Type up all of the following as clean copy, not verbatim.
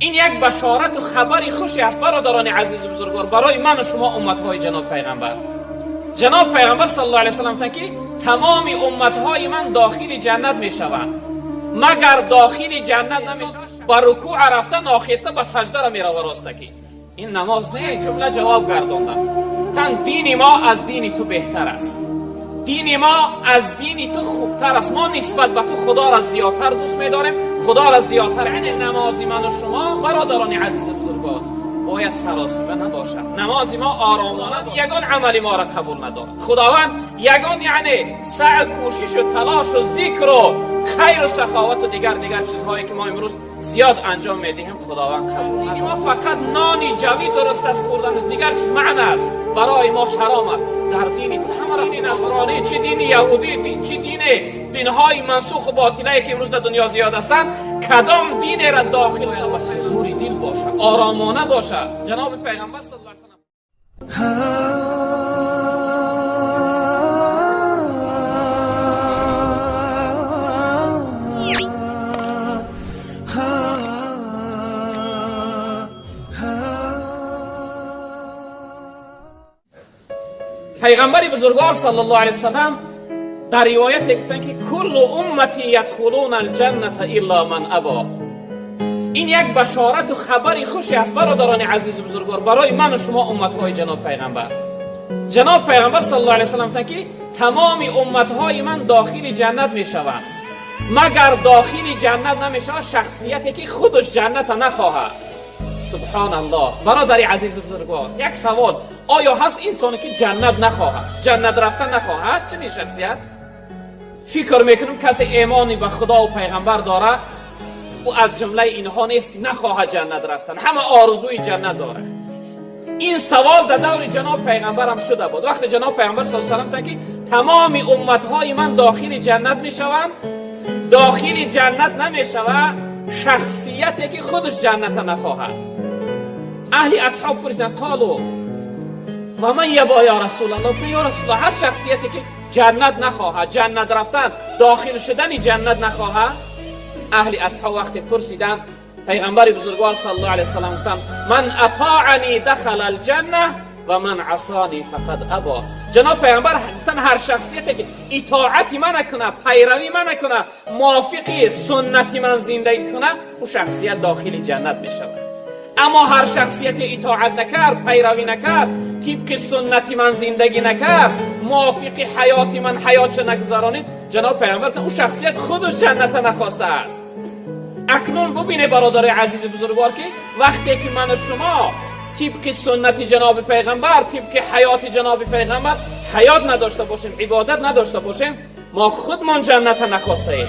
این یک بشارت و خبری خوشی است برادران عزیز و بزرگوار برای من و شما امتهای جناب پیغمبر. جناب پیغمبر صلی الله علیه و سلم که تمام امتهای من داخل جنت می شوند مگر داخل جنت نمی شوند با رکوع رفتن آخسته به سجده را می رو راستکی. این نماز نه، جمله جواب گرداندن. تن دین ما از دین تو بهتر است، دین ما از دین تو خوبتر است. ما نسبت به تو خدا را زیادتر دوست می‌داریم، خدا را زیادتر. یعنی نمازی من و شما برادران عزیز بزرگوار باید سراسیمه نباشد. نمازی ما آرامانه یگان عملی ما را قبول ندارد. خداوند یگان یعنی سعی کوشش و تلاش و ذکر و خیر و سخاوت و دیگر چیزهایی که ما امروز زیاد انجام میدیم خداوند قبول ندارد. ما فقط نانی جوی درست است خوردن است، دیگر چیز معنی است برای ما حرام است. در دین همه را دین نصرانی، چه دین یهودی، چه دین‌های منسوخ و باطله که امروز در دنیا زیاد هستند، کدام دین را داخل شود حضور دل باشه، آرامانه باشه. جناب پیغمبر صلی الله علیه و پیغمبر بزرگوار صلی الله علیه و سلم در روایت گفتن که کل امتی یدخلون الجنه الا من ابا. این یک بشارت و خبری خوشی است برادران عزیز و بزرگوار برای من و شما امتهای جناب پیغمبر. جناب پیغمبر صلی الله علیه و سلم که تمام امتهای من داخل جنت می شوند مگر داخل جنت نمی شود شخصیتی که خودش جنت نخواهد. سبحان الله. برادر عزیز و بزرگوار، یک سوال: آیا هست انسانی که جنت نخواهد، جنت رفتن نخواهد؟ هست چنین شخصیت؟ فکر میکنم کسی ایمانی به خدا و پیغمبر داره او از جمله اینها نیست که نخواهد جنت رفتن، همه آرزوی جنت داره. این سوال در دور جناب پیغمبر هم شده بود. وقتی جناب پیغمبر صلی الله علیه و سلم که تمام امتهای من داخل جنت میشوند، داخل جنت نمیشود شخصیتی که خودش جنت نخواهد. اهل اصحاب پرسیدند قالوا و من یبا یا رسول الله، یا رسول الله هست شخصیتی که جنت نخواهد، جنت رفتن، داخل شدن جنت نخواهد؟ اهل اصحاب وقتی پرسیدند پیغمبر بزرگوار صلی الله علیه و سلم گفتند من اطاعنی دخل الجنه و من عصانی فقد ابا. جناب پیغمبر گفتن هر شخصیتی که اطاعت من نکنه، پیروی من نکنه، موافق سنت من زندگی کنه، او شخصیت داخل جنت می شود. اما هر شخصیت اطاعت نکرد، پیروی نکرد، طبق سنت من زندگی نکرد، موافق حیات من حیاتش نگذرانید، جناب پیغمبر او شخصیت خودش جنت نخواسته است. اکنون ببینه برادر عزیز بزرگوار که وقتی که من و شما طبق سنت جناب پیغمبر، طبق حیات جناب پیغمبر حیات نداشته باشیم، عبادت نداشته باشیم، ما خودمان جنت نخواسته ایم.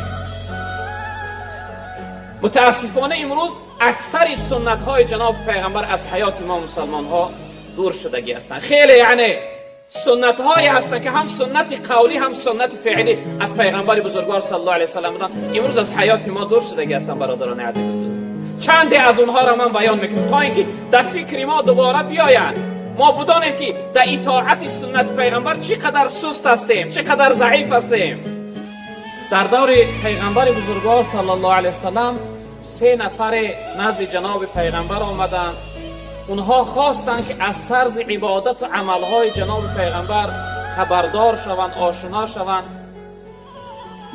متاسفانه امروز اکثر سنت های جناب پیغمبر از حیات ما مسلمان ها دور شدگی هستند. خیلی یعنی سنت های هستند که هم سنت قولی هم سنت فعلی از پیغمبر بزرگوار صلی الله علیه و سلم بودن، امروز از حیات ما دور شدگی هستند. برادران عزیز چندی از اونها را من بیان میکنم تا اینکه در فکر ما دوباره بیاین. ما بدانیم که در اطاعت سنت پیغمبر چقدر سست هستیم، چقدر ضعیف هستیم. در دور پیغمبر بزرگوار صلی الله علیه و سلم 3 نفر نزد جناب پیغمبر آمدند. اونها خواستند که از طرز عبادت و عملهای جناب پیغمبر خبردار شوند، آشنا شوند.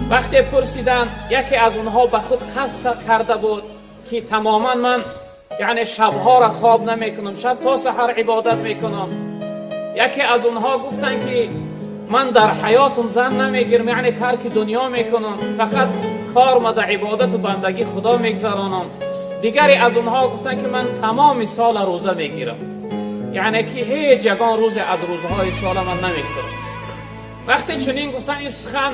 وقتی پرسیدند، یکی از اونها به خود قصد کرده بود که تماما من یعنی شبها را خواب نمیکنم، شب تا سحر عبادت میکنم. یکی از اونها گفتن که من در حیاتم زن نمیگیرم، یعنی ترک دنیا میکنم، فقط کار ما در عبادت و بندگی خدا میگذرانم. دیگری از اونها گفتن که من تمام سال روزه میگیرم، یعنی که هیچ یگان روز از روزهای سال من نمیگذرم. وقتی چنین گفتن این سخن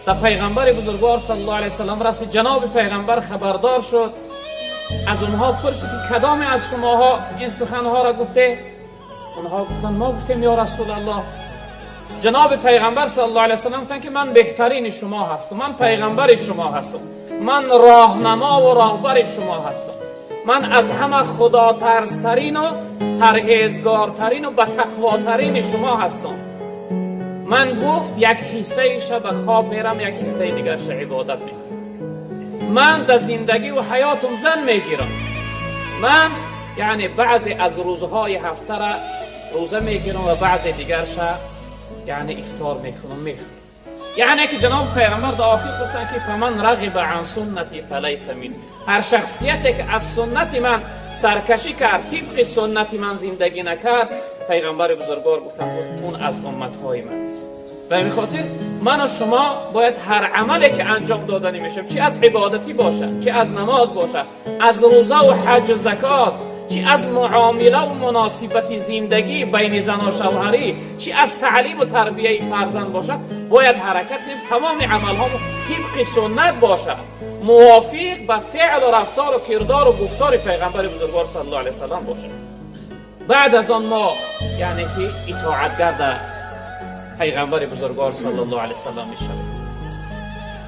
در پیغمبر بزرگوار صلی الله علیه و سلم رسید. جناب پیغمبر خبردار شد، از اونها پرسید کدام از شماها این سخنها را گفته؟ اونها گفتن ما گفتیم یا رسول الله. جناب پیغمبر صلی الله علیه و سلم گفتن که من بهترین شما هستم، من پیغمبر شما هستم، من راهنما و راهبر شما هستم، من از همه خدا ترسترین و پرهیزگارترین و بتقواترین شما هستم. من گفت یک حصه شب خواب میرم، یک حصه دیگر عبادت میکنم. من در زندگی و حیاتم زن میگیرم. من یعنی بعضی از روزهای هفته را روزه میگیرم و بعضی دیگرش یعنی افطار میکنم. یعنی که جناب پیغمبر در آخر گفتن که فمن رغب عن سنتی فلیس منی. هر شخصیتی که از سنت من سرکشی کرد، طبق سنت من زندگی نکرد، پیغمبر بزرگوار گفتن اون از امتهای من نیست. و همین خاطر من و شما باید هر عملی که انجام دادنی میشه، چه از عبادتی باشه، چه از نماز باشه، از روزه و حج و زکات، چی از معامله و مناسبت زندگی بین زن و شوهری، چی از تعلیم و تربیه فرزند باشه، باید حرکت کنیم تمام عملها طبق سنت باشه، موافق به فعل و رفتار و کردار و گفتار پیغمبر بزرگوار صلی الله علیه وسلم باشه. بعد از آن ما یعنی که اطاعتگر در پیغمبر بزرگوار صلی الله علیه وسلم میشویم.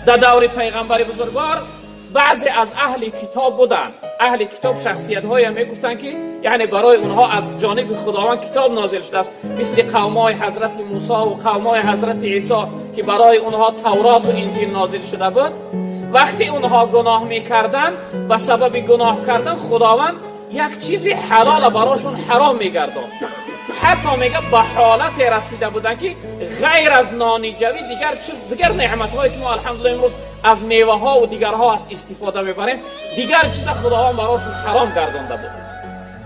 در دور پیغمبر بزرگوار بعضی از اهل کتاب بودن. اهل کتاب شخصیت های هم میگفتن که یعنی برای اونها از جانب خداوند کتاب نازل شده است، مثل قومای حضرت موسی و قومای حضرت عیسی که برای اونها تورات و انجیل نازل شده بود. وقتی اونها گناه میکردن، به سبب گناه کردن خداوند یک چیزی حلال براشون حرام میگرداند. حتی میگه به حالت رسیده بودن که غیر از نان جوی دیگر نعمت هایی که ما الحمدلله امروز از میوه ها و دیگرها از استفاده میبریم، دیگر چیز خداوند براشون حرام گردانده بود.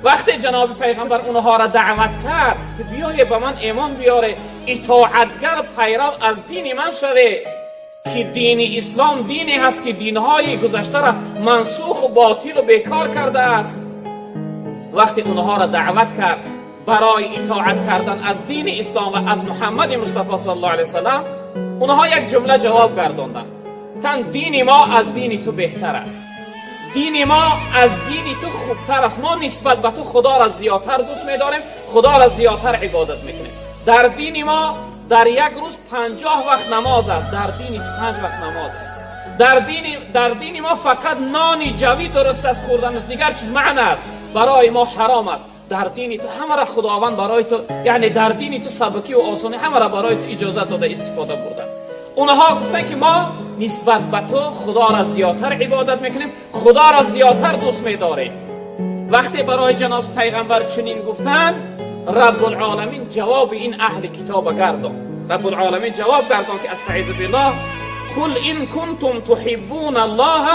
وقتی جناب پیغمبر اونها را دعوت کرد که بیای به من ایمان بیاره، اطاعتگر پیرو از دین من شوه که دین اسلام دینی هست که دینهای گذشته را منسوخ و باطل و بیکار کرده است. وقتی اونها را دعوت کرد برای اطاعت کردن از دین اسلام و از محمد مصطفی صلی الله علیه وسلم، اونها یک جمله جواب گرداندن. گفتن دین ما از دین تو بهتر است، دین ما از دین تو خوبتر است، ما نسبت به تو خدا را زیادتر دوست می‌داریم، خدا را زیادتر عبادت میکنیم. در دین ما در یک روز 50 وقت نماز است، در دین تو 5 وقت نماز است. در دین ما فقط نان جوی درست است خوردن است، دیگر چیز معنی است برای ما حرام است. در دین تو همه را خداوند برای تو، یعنی در دین تو سبکی و آسانی همه را برای تو اجازه داده استفاده بردن. اونها گفتن که ما نسبت به تو خدا را زیادتر عبادت میکنیم، خدا را زیادتر دوست میداریم. وقتی برای جناب پیغمبر چنین گفتن، رب العالمین جواب این اهل کتاب گردان. رب العالمین جواب گردان که استعیذ بالله قل ان کنتم تحبون الله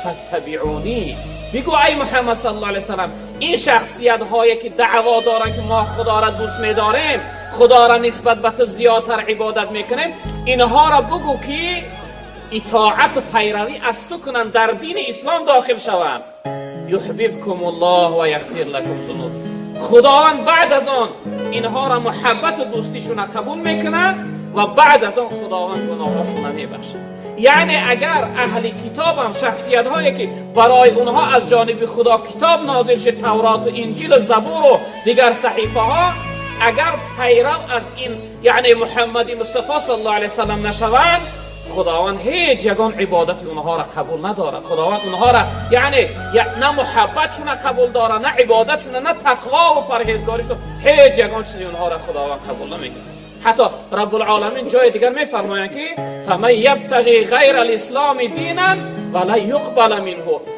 فاتبعونی. بگو ای محمد صلی الله علیه وسلم، این شخصیت هایی که دعوا دارن که ما خدا را دوست می‌داریم، خدا را نسبت به تو زیادتر عبادت میکنیم، اینها را بگو که اطاعت و پیروی از تو کنن، در دین اسلام داخل شوند. یحببکم الله و یغفر لکم ذنوب. خداوند بعد از آن اینها را محبت و دوستیشون قبول میکنه و بعد از آن خداوند گناهاشون را میبخشه. یعنی اگر اهل کتاب هم شخصیت هایی که برای اونها از جانب خدا کتاب نازل شد، تورات و انجیل و زبور و دیگر صحیفه ها، اگر پیرو از این یعنی محمد مصطفی صلی الله علیه وسلم نشوند، خداوند هیچ یگان عبادت اونها را قبول نداره. خداوند اونها را یعنی نه محبتشون قبول داره، نه عبادتشون، نه تقوا و پرهیزگاریشون، هیچ یگان چیزی اونها را خداوند قبول نمیکنه. حتی رب العالمین جای دیگر میفرمایند که فمن یبتغی غیر الاسلام دینا ولا یقبل منه.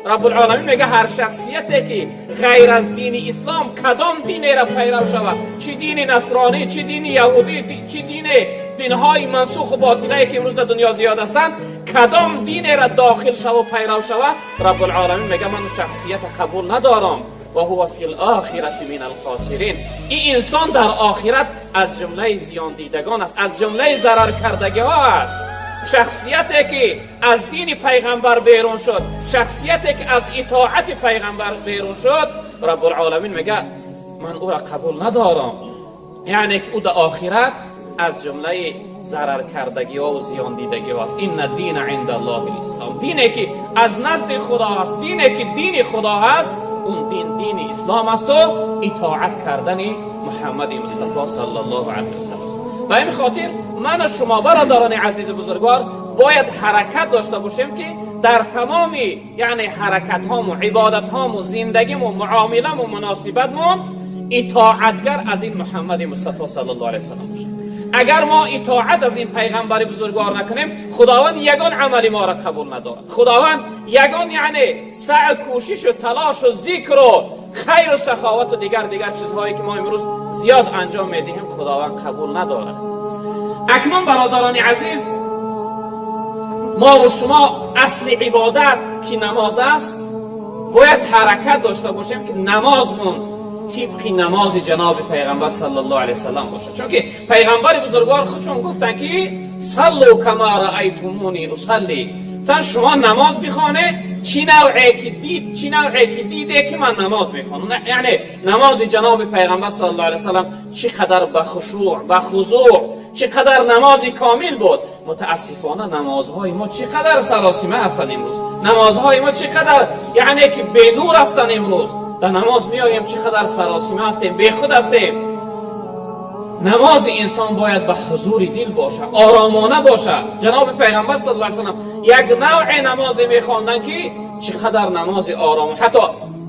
رب العالمین میگه هر شخصیتی که غیر از دین اسلام کدام دینی را پیرو شود، چه دین نصرانی، چه دین یهودی، چه دینهای منسوخ و باطله که امروز در دنیا زیاد هستند، کدام دین را داخل شود و پیرو شود، رب العالمین میگه من شخصیت قبول ندارم. و هو فی الاخرة من الخاسرین. این انسان در آخرت از جمله زیان دیدگان است، از جمله ضرر کردگی ها است. شخصیتی که از دین پیغمبر بیرون شد، شخصیتی که از اطاعت پیغمبر بیرون شد، رب العالمین میگه من او را قبول ندارم. یعنی که او در آخرت از جمله ضرر کردگی ها و زیان دیدگی ها است. این الدین عند الله الاسلام. دینی که از نزد خدا است، دینی که دین خدا است، اون دین اسلام است و اطاعت کردن محمد مصطفی صلی الله علیه وسلم. و این خاطر من و شما برادران عزیز بزرگوار باید حرکت داشته باشیم که در تمام یعنی حرکت هام و عبادت هام و زندگیم و معامله و مناسبت ما اطاعتگر از این محمد مصطفی صلی الله علیه وسلم باشیم. اگر ما اطاعت از این پیغمبر بزرگوار نکنیم، خداوند یگان عمل ما را قبول ندارد. خداوند یگان یعنی سعی کوشش و تلاش و ذکر و خیر و سخاوت و دیگر چیزهایی که ما امروز زیاد انجام میدیم خداوند قبول ندارد. اکنون برادران عزیز، ما و شما اصل عبادت که نماز است باید حرکت داشته باشیم که نمازمون طبق نماز جناب پیغمبر صلی الله علیه وسلم باشه. چون که پیغمبر بزرگوار خودشون گفتن که صلوا کما رأیتمونی اصلی. تا شما نماز بخوانه چی نوعی که دیده که من نماز میخوانم. یعنی نماز جناب پیغمبر صلی الله علیه وسلم چقدر به خشوع به خضوع، چقدر نمازی کامل بود. متاسفانه نمازهای ما چقدر سراسیمه هستند امروز. نمازهای ما چقدر یعنی که به نور هستند امروز. در نماز میاییم چقدر سراسیمه هستیم، بی خود هستیم. نماز انسان باید به حضور دل باشه، آرامانه باشه. جناب پیغمبر صلی الله علیه وسلم یک نوع نماز میخواندن که چقدر نماز آرام. حتی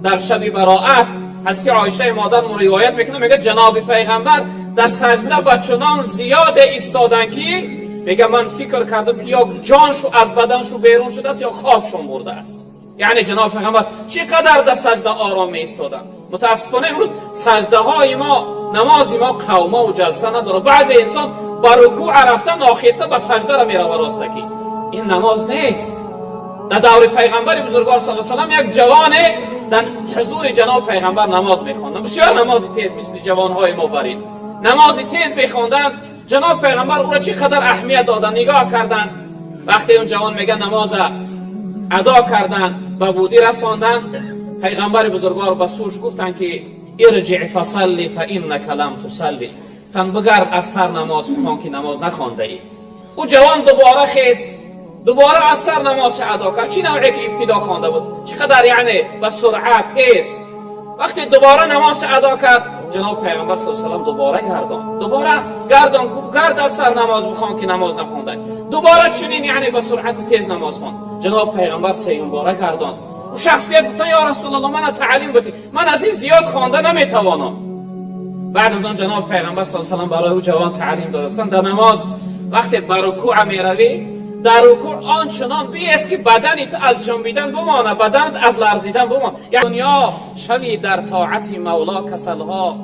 در شب براءت حضرت عایشه مادر روایت میکنه، میگه جناب پیغمبر در سجده با چنان زیاد ایستادن که میگه من فکر کردم که یا جانشو از بدنشو بیرون شده است یا خوابشون برده است. یعنی جناب پیغمبر چقدر در سجده آرام می ایستادن. متاسفانه امروز سجده های ما، نماز ما قومه و جلسه نداره. بعضی انسان با رکوع رفتن آخسته به سجده را میره راستکی. این نماز نیست. در دور پیغمبر بزرگوار صلی الله علیه و سلم یک جوان در حضور جناب پیغمبر نماز میخواندن، بسیار نماز تیز، مثل جوانهای ما برین نماز تیز میخواندن. جناب پیغمبر او را چقدر اهمیت دادن، نگاه کردن. وقتی اون جوان میگه نماز ادا کردن به بودی رساندن، پیغمبر بزرگوار به سوش گفتن که ارجع فصلی فانک لم تصلی. تن بگرد از سر نماز بخوان که نماز نخوانده ای. او جوان دوباره خیست، دوباره از سر نماز ادا کرد. چی نوعی که ابتدا خوانده بود، چقدر یعنی به سرعت تیز. وقتی دوباره نماز ادا کرد، جناب پیغمبر صلی الله علیه و سلم دوباره گرد از سر نماز بخوان که نماز نخوانده. دوباره چنین یعنی به سرعت و تیز نماز خوان. جناب پیغمبر سیوم باره گردان. و شخصیت گفتن یا رسول الله من تعلیم بده، من از این زیاد خوانده نمیتوانم. بعد از آن جناب پیغمبر صلی الله علیه و سلم برای او جوان تعلیم داد. گفتن در نماز وقتی به رکوع میروی، در رکوع آنچنان بیست که بدنی تو از جنبیدن بمانه، بدنت از لرزیدن بمانه. یعنی دنیا شوی در طاعت مولا کسلها،